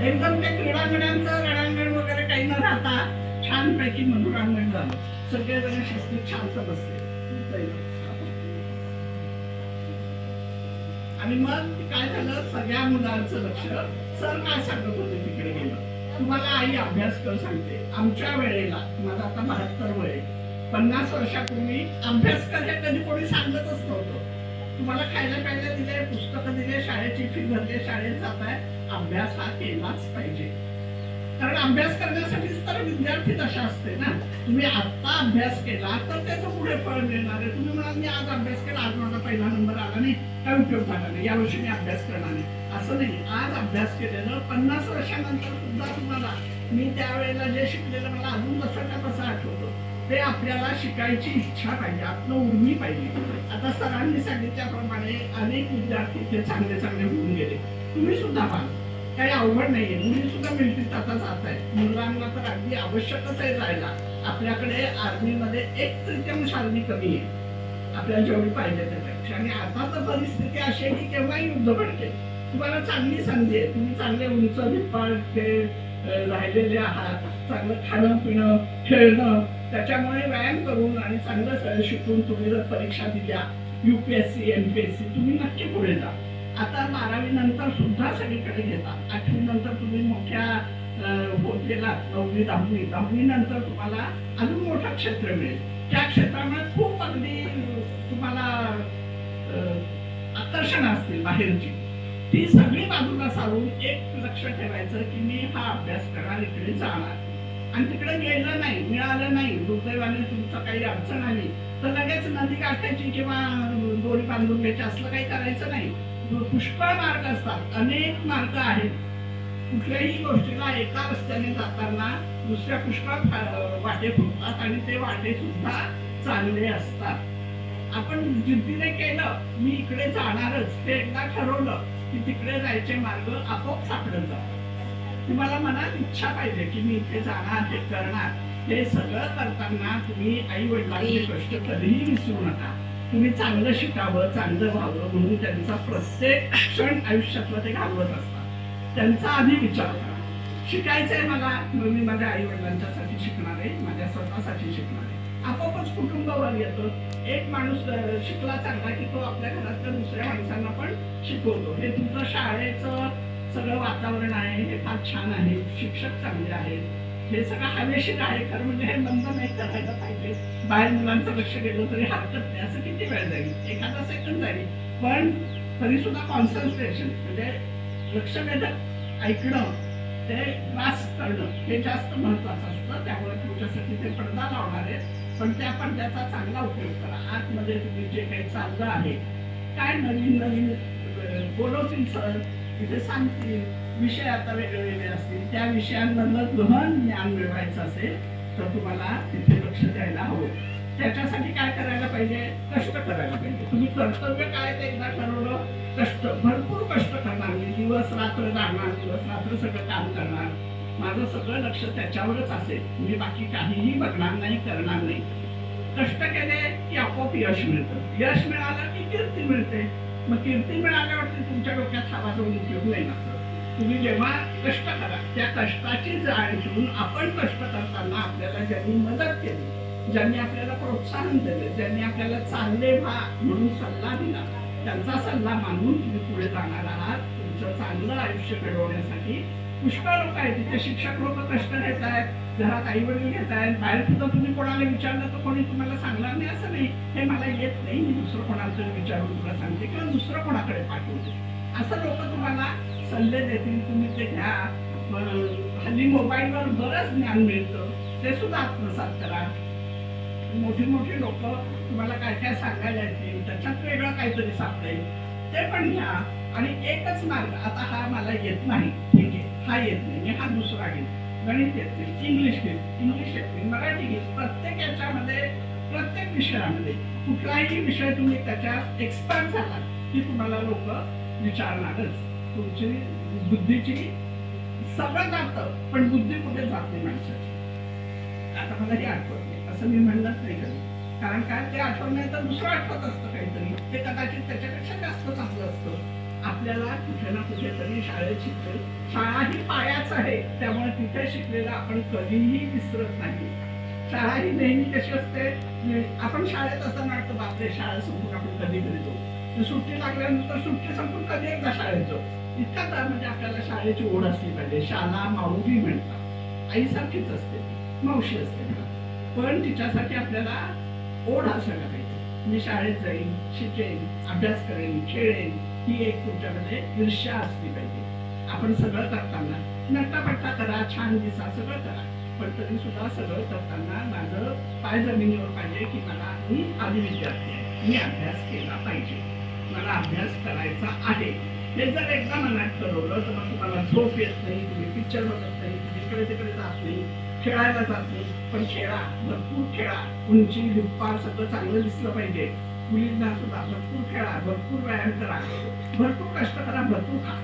एकदम ते क्रीडांगणांचं रणांगण वगैरे काही न राहता छानपैकी मधुरांगण झालं. सगळेजण शिस्तीत शांत बसले. आणि मग काय झालं, सगळ्या मुलांचं लक्ष सर काय सांगत होते तिकडे गेलं. तुम्हाला आई अभ्यास कर सांगते. आमच्या वेळेला, माझा आता 72 वय, 50 वर्षापूर्वी अभ्यास कर हे कधी कोणी सांगतच नव्हतं. तुम्हाला खायला प्यायला दिले, पुस्तकं दिले, शाळेची फी भरली, शाळेत जाताय, अभ्यास हा केलाच पाहिजे. कारण अभ्यास करण्यासाठीच तर विद्यार्थी दशा असते ना. तुम्ही आता अभ्यास केला तर त्याचं पुढे फळ मिळणार आहे. तुम्ही म्हणाल मी आज अभ्यास केला, आज माझा पहिला नंबर आला नाही, काय उपयोग झाला नाही, यावर्षी मी अभ्यास करणार नाही, असं नाही. आज अभ्यास केलेलं 50 वर्षानंतर सुद्धा तुम्हाला मी त्यावेळेला जे शिकलेलं मला अजून तसं आठवतं. ते आपल्याला शिकायची इच्छा पाहिजे, आपलं उर्मी पाहिजे. आता सरांनी सांगितल्याप्रमाणे अनेक विद्यार्थी ते चांगले चांगले होऊन गेले. तुम्ही सुद्धा व्हा, काही अवघड नाहीये. मुली सुद्धा मिळतील आता जात आहे. मुलांना तर अगदी आवश्यकच आहे जायला. आपल्याकडे आर्मीमध्ये 1/3 आर्मी कमी आहे आपल्याला जेवढी पाहिजे त्यापेक्षा. आणि आता तर परिस्थिती अशी आहे की केव्हाही युद्ध घडते. तुम्हाला चांगली संधी आहे. तुम्ही चांगले उंच धिप्पाड राहिलेले आहात. चांगलं खाणं पिणं खेळणं, त्याच्यामुळे व्यायाम करून आणि चांगलं शिकून तुम्ही जर परीक्षा दिल्या UPSC MPSC, तुम्ही नक्की पुढे जा. आता 12वी नंतर सुद्धा सगळीकडे घेतात. 8वी नंतर तुम्ही मोठ्या होत गेलात, 9वी 10वी नंतर तुम्हाला अजून मोठं क्षेत्र मिळेल. त्या क्षेत्रामुळे खूप अगदी तुम्हाला आकर्षण असतील बाहेरची. ती सगळी बाजूला सारून एक लक्ष ठेवायचं की मी हा अभ्यास करणार, इकडे जाणार. आणि तिकडे गेलं नाही, मिळालं नाही, दुर्दैवाने तुमचं काही अडचण आली तर लगेच नदी गाठायची किंवा दोरी बांधून घ्यायची असलं काही करायचं नाही. पुष्कळ मार्ग असतात, अनेक मार्ग आहेत. कुठल्याही गोष्टीला एका रस्त्याने जाताना दुसऱ्या पुष्कळ वाटे फुटतात आणि ते वाटे सुद्धा चांगले असतात. आपण जिद्दीने केलं मी इकडे जाणारच, ते एकदा ठरवलं की तिकडे जायचे मार्ग आपोआप सापडत जातात. तुम्हाला मनात इच्छा पाहिजे की मी इथे जाणार, हे करणार. हे सगळं करताना तुम्ही आई वडिलांचे कष्ट कधीही विसरू नका. तुम्ही चांगलं शिकावं, चांगलं व्हावं म्हणून त्यांचा प्रत्येक क्षण आयुष्यातलं ते घालवत असतात. त्यांचा आधी विचार करा. शिकायचंय मला, मग मी माझ्या आई वडिलांच्यासाठी शिकणार आहे, माझ्या स्वतःसाठी शिकणार आहे. आपोआपच कुटुंबावर येतं. एक माणूस शिकला चांगला की तो आपल्या घरातल्या दुसऱ्या माणसांना पण शिकवतो. हे तुमचं शाळेचं सगळं वातावरण आहे, हे फार छान आहे. शिक्षक चांगले आहेत, हे सगळं हवेशीर आहे. खरं म्हणजे हे बंद नाही करायला पाहिजे. बाहेर मुलांचं लक्ष गेलं तरी हरकत नाही. असं किती वेळ जाईल, एखादा सेकंद जाईल, पण तरी सुद्धा कॉन्सन्ट्रेशन म्हणजे लक्ष वेधक ऐकणं, ते वास करणं हे जास्त महत्वाचं असतं. त्यामुळे तुमच्यासाठी ते पडदा लावणार आहे, पण त्या पडद्याचा चांगला उपयोग करा. आतमध्ये तुम्ही जे काही चाललं आहे, काय नवीन नवीन बोलवतील सर, तिथे सांगतील, विषय आता वेगवेगळे असतील, त्या विषयांमधलं गहन ज्ञान मिळवायचं असेल तर तुम्हाला तिथे लक्ष द्यायला हवं. त्याच्यासाठी काय करायला पाहिजे, कष्ट करायला पाहिजे. तुम्ही कर्तव्य काय ते एकदा ठरवलं, कष्ट, भरपूर कष्ट करणार. मी दिवस रात्र जाणार, दिवस रात्र सगळं काम करणार, माझं सगळं लक्ष त्याच्यावरच असेल, मी बाकी काहीही बघणार नाही, करणार नाही. कष्ट केले की आपोआप यश मिळतं. यश मिळालं की कीर्ती मिळते. मग कीर्ती मिळाल्यावरती तुमच्या डोक्यात हवा जाऊन उपयोग नाही नसतो. तुम्ही जेव्हा कष्ट करा, त्या कष्टाची जाण ठेवून आपण कष्ट करताना आपल्याला ज्यांनी मदत केली, ज्यांनी आपल्याला प्रोत्साहन दिले, ज्यांनी आपल्याला चालले व्हा म्हणून सल्ला दिला, त्यांचा सल्ला मानून तुम्ही पुढे जाणार आहात. तुमचं चांगलं आयुष्य घडवण्यासाठी पुष्कळ लोक आहेत. तिथे शिक्षक लोक कष्ट घेत आहेत, घरात आई वडील घेत आहेत, बाहेर सुद्धा तुम्ही कोणाला विचारलं तर कोणी तुम्हाला सांगणार नाही असं नाही, हे मला येत नाही, मी दुसरं कोणाला तरी विचारून तुला सांगते किंवा दुसरं कोणाकडे पाठवते, असं लोक तुम्हाला सल्ले देतील. तुम्ही ते घ्या. हल्ली मोबाईलवर बरंच ज्ञान मिळतं, ते सुद्धा आत्मसात करा. मोठी मोठी लोक तुम्हाला काय काय सांगायला येतील, त्याच्यात वेगळं काहीतरी सापडेल, ते पण घ्या. आणि एकच मार्ग, आता हा मला येत नाही, ठीक आहे, हा येत नाही, मी हा दुसरा घेईन. गणित येत नाही, इंग्लिश घेईन, इंग्लिश येत नाही, मराठी घेईन. प्रत्येक याच्यामध्ये, प्रत्येक विषयामध्ये कुठलाही विषय तुम्ही त्याच्यात एक्सपर्ट झाला की तुम्हाला लोक विचारणारच. तुमची बुद्धीची सगळं जातं, पण बुद्धी कुठे जात नाही माणसाची. आता मला हे आठवत नाही असं मी म्हणत नाही कधी, कारण काय ते आठवत नाही तर दुसरं आठवत असतं काहीतरी, ते कदाचित त्याच्यापेक्षा जास्त चांगलं असतं. आपल्याला कुठे ना कुठेतरी शाळेत शिकतो. शाळा ही पायाच आहे, त्यामुळे तिथे शिकलेलं आपण कधीही विसरत नाही. शाळा ही नेहमी कशी असते, आपण शाळेत असताना वाटतं बापरे शाळा संपून आपण कधी घरी जाऊ, सुट्टी लागल्यानंतर सुट्टी संपून कधी एकदा शाळेत जाऊ. इतका म्हणजे आपल्याला शाळेची ओढ असली पाहिजे. शाळा माऊली म्हणतात, आईसारखीच असते, मावशी असते, पण तिच्यासाठी आपल्याला ओढ असायला पाहिजे. मी शाळेत जाईन, शिकेन, अभ्यास करेन, खेळेन, ही एक तुमच्यामध्ये ईर्ष्या असली पाहिजे. आपण सगळं करताना नट्टापट्टा करा, छान दिसा, सगळं करा, पण तरी सुद्धा सगळं करताना माझं पाय जमिनीवर पाहिजे की मी आधी विद्यार्थी आहे, मी अभ्यास केला पाहिजे, मला अभ्यास करायचा आहे. हे जर एकदा मनात ठरवलं तर मग तुम्हाला झोप येत नाही, तुम्ही पिक्चर बघत नाही, तुम्ही इकडे तिकडे जात नाही, खेळायला जात नाही. पण खेळा, भरपूर खेळा, उंची दुप्पार सगळं चांगलं दिसलं पाहिजे. मुलींना सुद्धा भरपूर खेळा, भरपूर व्यायाम करा, भरपूर कष्ट करा, भरपूर खा,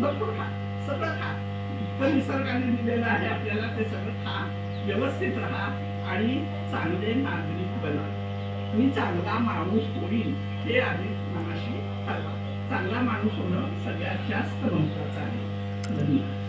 भरपूर खा, सगळं खा. इतकं निसर्गाने दिलेलं आहे आपल्याला, ते सगळं खा, व्यवस्थित राहा आणि चांगले नागरिक बना. मी चांगला माणूस होईल हे आधी मनाशी ठरवा. चांगला माणूस होणं सगळ्यात जास्त महत्वाचं आहे. धन्यवाद.